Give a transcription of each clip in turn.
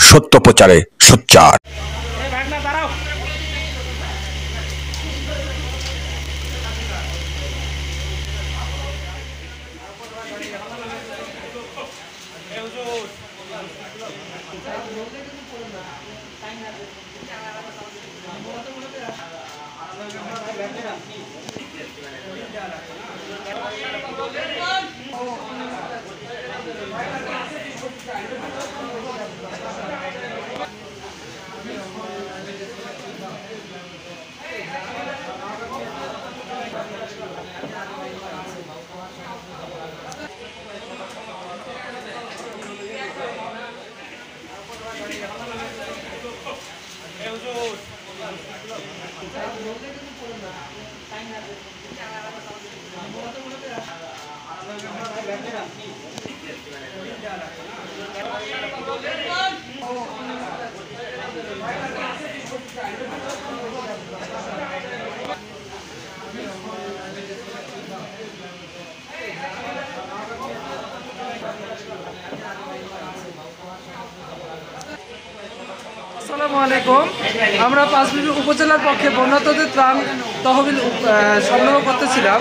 সত্য প্রচারে সোচ্চার। আসসালামু আলাইকুম। আমরা পাঁচবিবি উপজেলার পক্ষে বন্যার্তদের ত্রাণ তহবিল সংগ্রহ করতেছিলাম।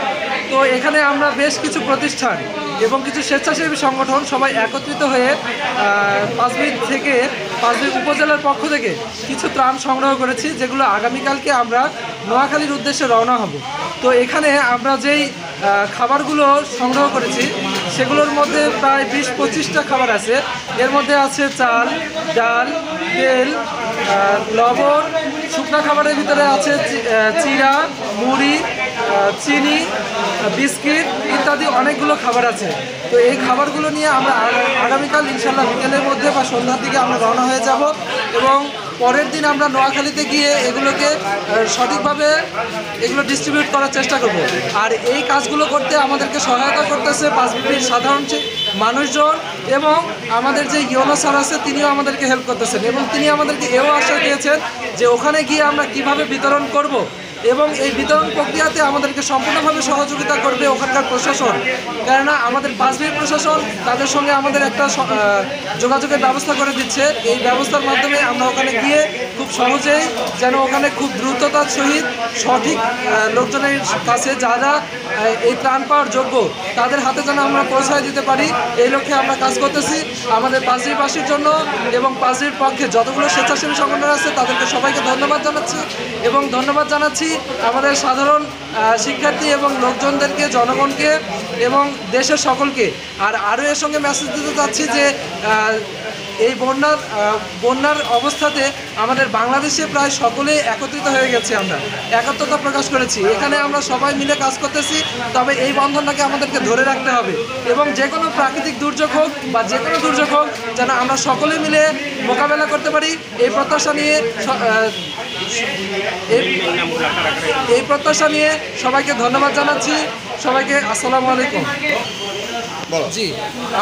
তো এখানে আমরা বেশ কিছু প্রতিষ্ঠান এবং কিছু স্বেচ্ছাসেবী সংগঠন সবাই একত্রিত হয়ে পাঁচবিবি উপজেলার পক্ষ থেকে কিছু ত্রাণ সংগ্রহ করেছি, যেগুলো আগামীকালকে আমরা নোয়াখালীর উদ্দেশ্যে রওনা হব। তো এখানে আমরা যেই খাবারগুলো সংগ্রহ করেছি সেগুলোর মধ্যে প্রায় 20-25টা খাবার আছে। এর মধ্যে আছে চাল, ডাল, তেল, লবণ, শুকনা খাবারের ভিতরে আছে চিড়া, মুড়ি, চিনি, বিস্কিট ইত্যাদি অনেকগুলো খাবার আছে। তো এই খাবারগুলো নিয়ে আমরা আগামীকাল ইনশাল্লাহ বিকেলের মধ্যে বা সন্ধ্যার দিকে আমরা রওনা হয়ে যাব এবং পরের দিন আমরা নোয়াখালীতে গিয়ে এগুলোকে সঠিকভাবে ডিস্ট্রিবিউট করার চেষ্টা করব। আর এই কাজগুলো করতে আমাদেরকে সহায়তা করতেছে পাঁচবিবির সাধারণ মানুষজন এবং আমাদের যে ইউনো স্যার আছে তিনিও আমাদেরকে হেল্প করতেছেন এবং তিনি আমাদেরকে এও আশ্বাস দিয়েছেন যে ওখানে গিয়ে আমরা কিভাবে বিতরণ করব এবং এই বিতরণ প্রক্রিয়াতে আমাদেরকে সম্পূর্ণভাবে সহযোগিতা করবে ওখানকার প্রশাসন। কেননা আমাদের পাঁচবিবি প্রশাসন তাদের সঙ্গে আমাদের একটা যোগাযোগের ব্যবস্থা করে দিচ্ছে। এই ব্যবস্থার মাধ্যমে আমরা ওখানে গিয়ে খুব সহজেই যেন ওখানে খুব দ্রুততার সহিত সঠিক লোকজনের কাছে যারা এই ত্রাণ পাওয়ার যোগ্য তাদের হাতে যেন আমরা পৌঁছায় দিতে পারি, এই লক্ষ্যে আমরা কাজ করতেছি। আমাদের পাঁচবিবিবাসীর জন্য এবং পাঁচবিবির পক্ষে যতগুলো স্বেচ্ছাসেবী সংগঠন আছে তাদেরকে সবাইকে ধন্যবাদ জানাচ্ছি এবং ধন্যবাদ জানাচ্ছি আমাদের সাধারণ শিক্ষার্থী এবং লোকজনদেরকে, জনগণকে এবং দেশের সকলকে। আর আরও এর সঙ্গে মেসেজ দিতে চাচ্ছি যে এই বন্যার অবস্থাতে আমাদের বাংলাদেশে প্রায় সকলেই একত্রিত হয়ে গেছে, আমরা একাত্মতা প্রকাশ করেছি। এখানে আমরা সবাই মিলে কাজ করতেছি, তবে এই বন্ধনটাকে আমাদেরকে ধরে রাখতে হবে এবং যে কোনো প্রাকৃতিক দুর্যোগ হোক বা যে কোনো দুর্যোগ হোক যেন আমরা সকলে মিলে মোকাবেলা করতে পারি এই প্রত্যাশা নিয়ে সবাইকে ধন্যবাদ জানাচ্ছি। সবাইকে আসসালামু আলাইকুম। জি,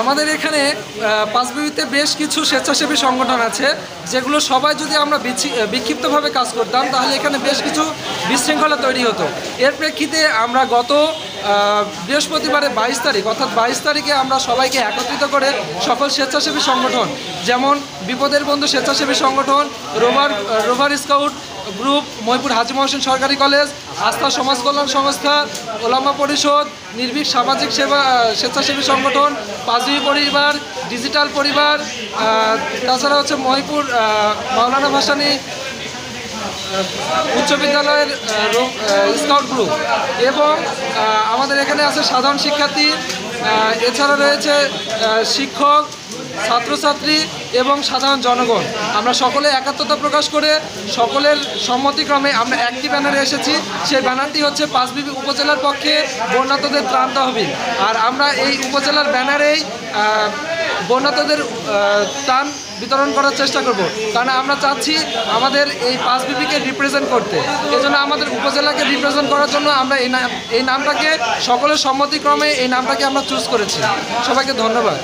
আমাদের এখানে পাঁচবিবিতে বেশ কিছু স্বেচ্ছাসেবী সংগঠন আছে, যেগুলো সবাই যদি আমরা বিক্ষিপ্তভাবে কাজ করতাম তাহলে এখানে বেশ কিছু বিশৃঙ্খলা তৈরি হতো। এর প্রেক্ষিতে আমরা গত বৃহস্পতিবারে 22 তারিখ অর্থাৎ 22 তারিখে আমরা সবাইকে একত্রিত করে সকল স্বেচ্ছাসেবী সংগঠন যেমন বিপদের বন্ধু স্বেচ্ছাসেবী সংগঠন, রোভার স্কাউট গ্রুপ, মহিপুর হাজী মহসিন সরকারি কলেজ, আস্থা সমাজ কল্যাণ সংস্থা, ওলামা পরিষদ, নির্ভীক সামাজিক সেবা স্বেচ্ছাসেবী সংগঠন, পাঁচবিবি পরিবার, ডিজিটাল পরিবার, তাছাড়া হচ্ছে মহিপুর মাওলানা ভাসানী উচ্চ বিদ্যালয়ের স্কাউট গ্রুপ এবং আমাদের এখানে আছে সাধারণ শিক্ষার্থী, এছাড়া রয়েছে শিক্ষক, ছাত্রছাত্রী এবং সাধারণ জনগণ। আমরা সকলে একাত্মতা প্রকাশ করে সকলের সম্মতিক্রমে আমরা একটি ব্যানারে এসেছি। সেই ব্যানারটি হচ্ছে পাঁচবিবি উপজেলার পক্ষে বন্যার্তদের ত্রাণ তহবিল। আর আমরা এই উপজেলার ব্যানারেই বন্যার্তদের ত্রাণ বিতরণ করার চেষ্টা করব, কারণ আমরা চাচ্ছি আমাদের এই পাঁচবিবিকে রিপ্রেজেন্ট করতে। এজন্য আমাদের উপজেলাকে রিপ্রেজেন্ট করার জন্য আমরা এই নামটাকে সকলের সম্মতিক্রমে এই নামটাকে আমরা চুজ করেছি। সবাইকে ধন্যবাদ।